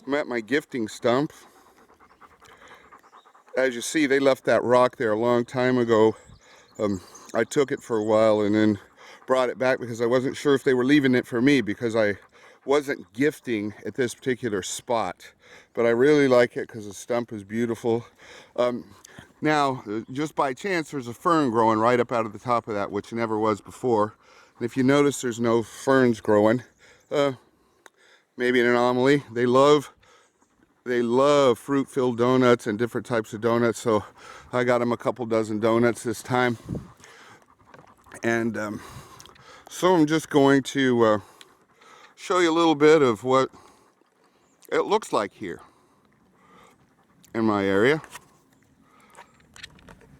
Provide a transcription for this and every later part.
I'm at my gifting stump. As you see, they left that rock there a long time ago. I took it for a while and then brought it back because I wasn't sure if they were leaving it for me, because I wasn't gifting at this particular spot. But I really like it because the stump is beautiful. Now, just by chance, there's a fern growing right up out of the top of that, which never was before. And if you notice, there's no ferns growing. Maybe an anomaly. They love fruit-filled donuts and different types of donuts, so I got them a couple dozen donuts this time. And so I'm just going to show you a little bit of what it looks like here in my area.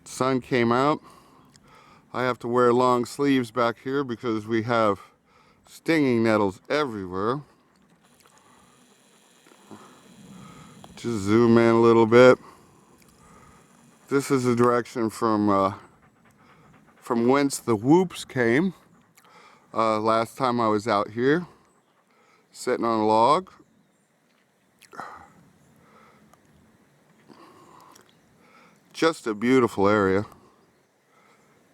Sun came out. I have to wear long sleeves back here because we have stinging nettles everywhere. Just zoom in a little bit. This is the direction from whence the whoops came. Last time I was out here, sitting on a log. Just a beautiful area.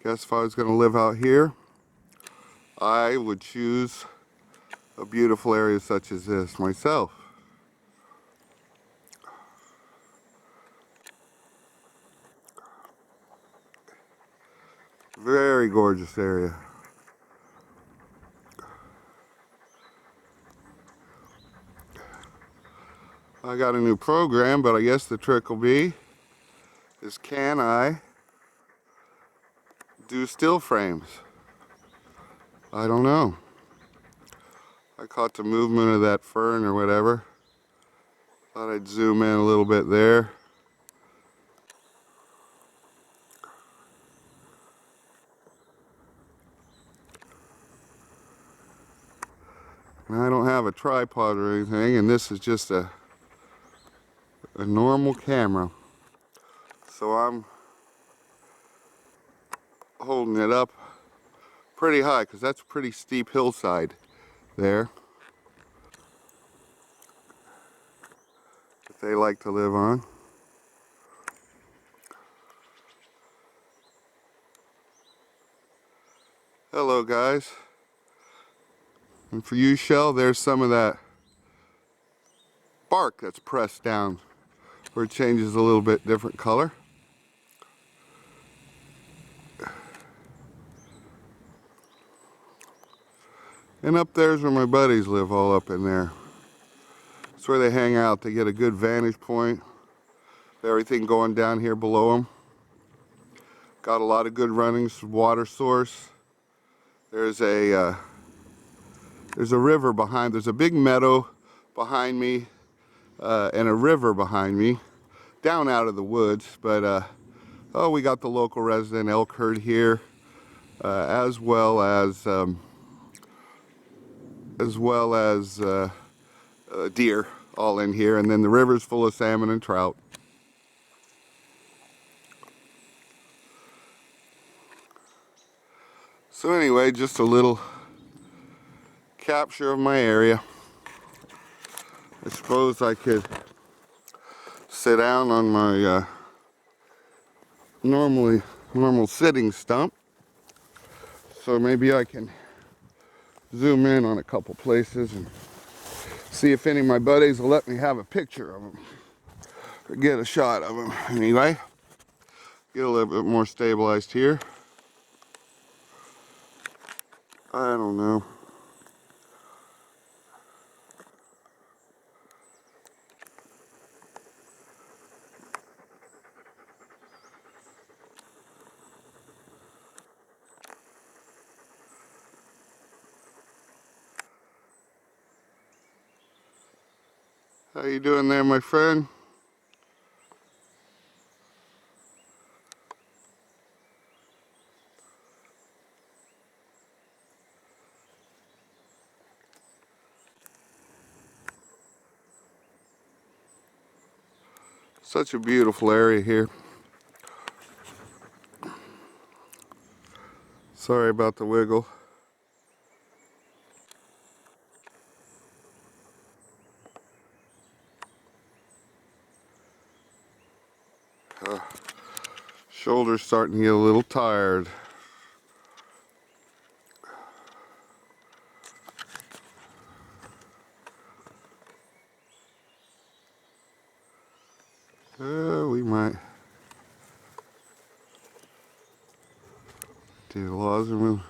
Guess if I was going to live out here, I would choose a beautiful area such as this myself. Very gorgeous area. I got a new program, but I guess the trick will be is, can I do still frames? I don't know. I caught the movement of that fern or whatever. Thought I'd zoom in a little bit there. And I don't have a tripod or anything, and this is just a normal camera. So I'm holding it up pretty high because that's a pretty steep hillside there that they like to live on. Hello guys. And for you, Shell, there's some of that bark that's pressed down where it changes a little bit different color. And up there's where my buddies live, all up in there. It's where they hang out. They get a good vantage point of everything going down here below them. Got a lot of good running water source. There's a river behind. There's a big meadow behind me and a river behind me, down out of the woods. But oh, we got the local resident elk herd here, as well as deer all in here, and then the river's full of salmon and trout. So anyway, just a little capture of my area. I suppose I could sit down on my normal sitting stump. So maybe I can zoom in on a couple places and see if any of my buddies will let me have a picture of them or get a shot of them. Anyway, get a little bit more stabilized here. I don't know. How you doing there, my friend? Such a beautiful area here. Sorry about the wiggle. Shoulder's starting to get a little tired. We might do the laws and move.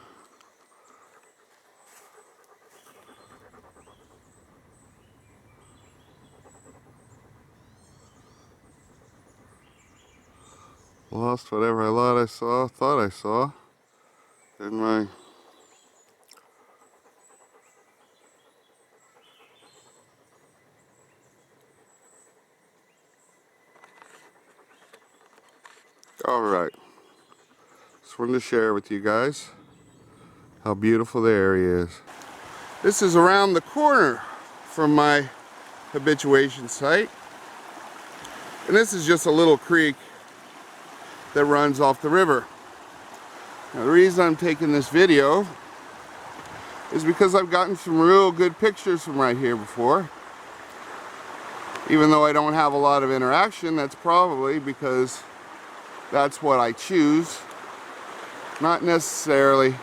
Lost whatever I thought I saw in my Alright, just wanted to share with you guys how beautiful the area is. This is around the corner from my habituation site, and this is just a little creek that runs off the river. Now, the reason I'm taking this video is because I've gotten some real good pictures from right here before. Even though I don't have a lot of interaction, that's probably because that's what I choose, not necessarily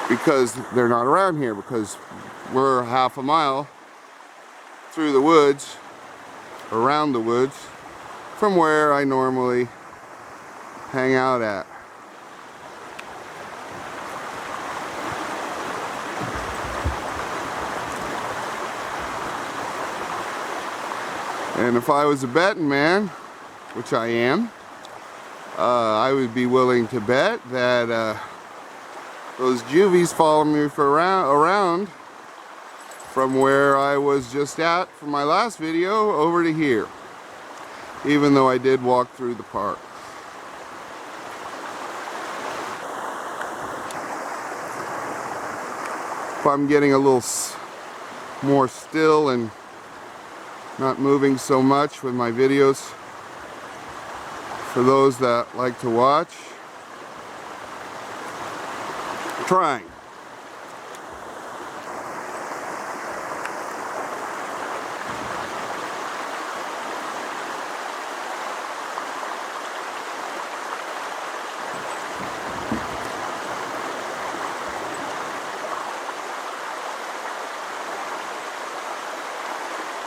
because they're not around here, because we're half a mile through the woods, around the woods, from where I normally hang out at. And if I was a betting man, which I am, I would be willing to bet that those juvies follow me around from where I was just at from my last video over to here, even though I did walk through the park. If I'm getting a little more still and not moving so much with my videos, for those that like to watch, trying.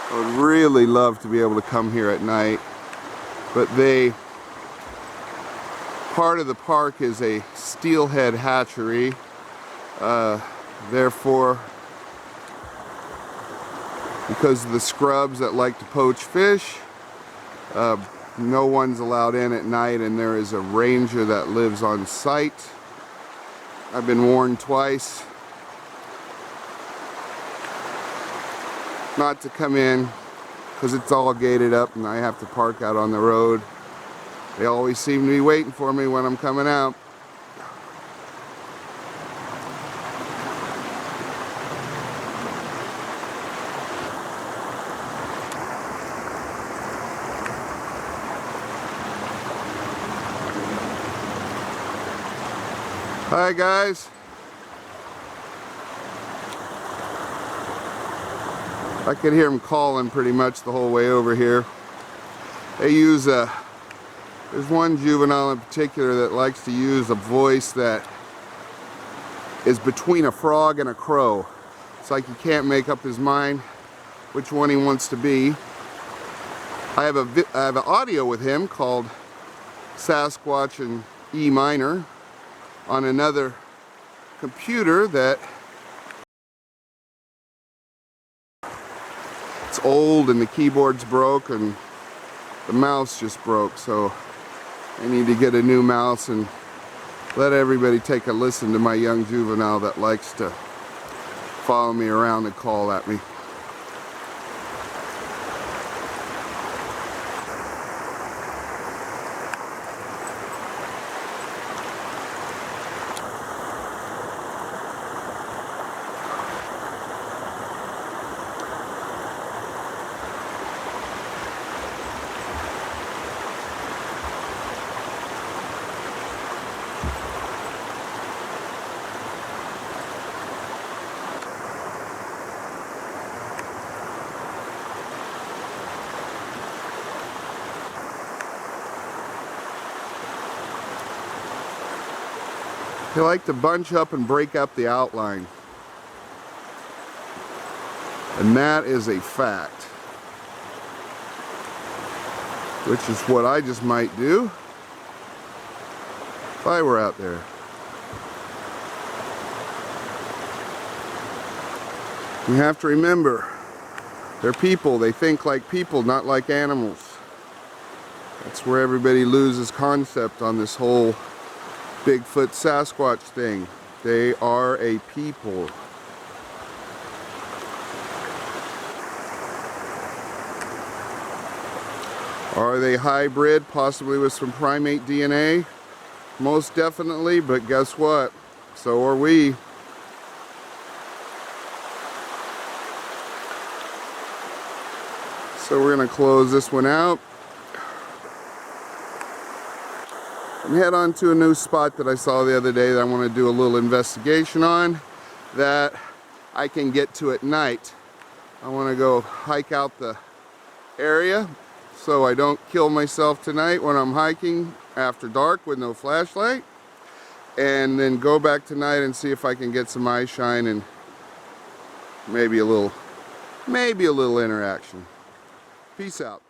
I would really love to be able to come here at night, but part of the park is a steelhead hatchery, therefore, because of the scrubs that like to poach fish, no one's allowed in at night, and there is a ranger that lives on site. I've been warned twice not to come in because it's all gated up and I have to park out on the road. They always seem to be waiting for me when I'm coming out. Hi guys. I could hear them calling pretty much the whole way over here. They use there's one juvenile in particular that likes to use a voice that is between a frog and a crow. It's like he can't make up his mind which one he wants to be. I have an audio with him called Sasquatch and E minor on another computer that it's old and the keyboard's broke and the mouse just broke, so I need to get a new mouse and let everybody take a listen to my young juvenile that likes to follow me around and call at me. They like to bunch up and break up the outline. And that is a fact. Which is what I just might do if I were out there. You have to remember, they're people. They think like people, not like animals. That's where everybody loses concept on this whole Bigfoot Sasquatch thing. They are a people. Are they hybrid, possibly with some primate DNA? Most definitely, but guess what? So are we. So we're going to close this one out and head on to a new spot that I saw the other day that I want to do a little investigation on that I can get to at night. I want to go hike out the area so I don't kill myself tonight when I'm hiking after dark with no flashlight, and then go back tonight and see if I can get some eye shine and maybe a little interaction. Peace out.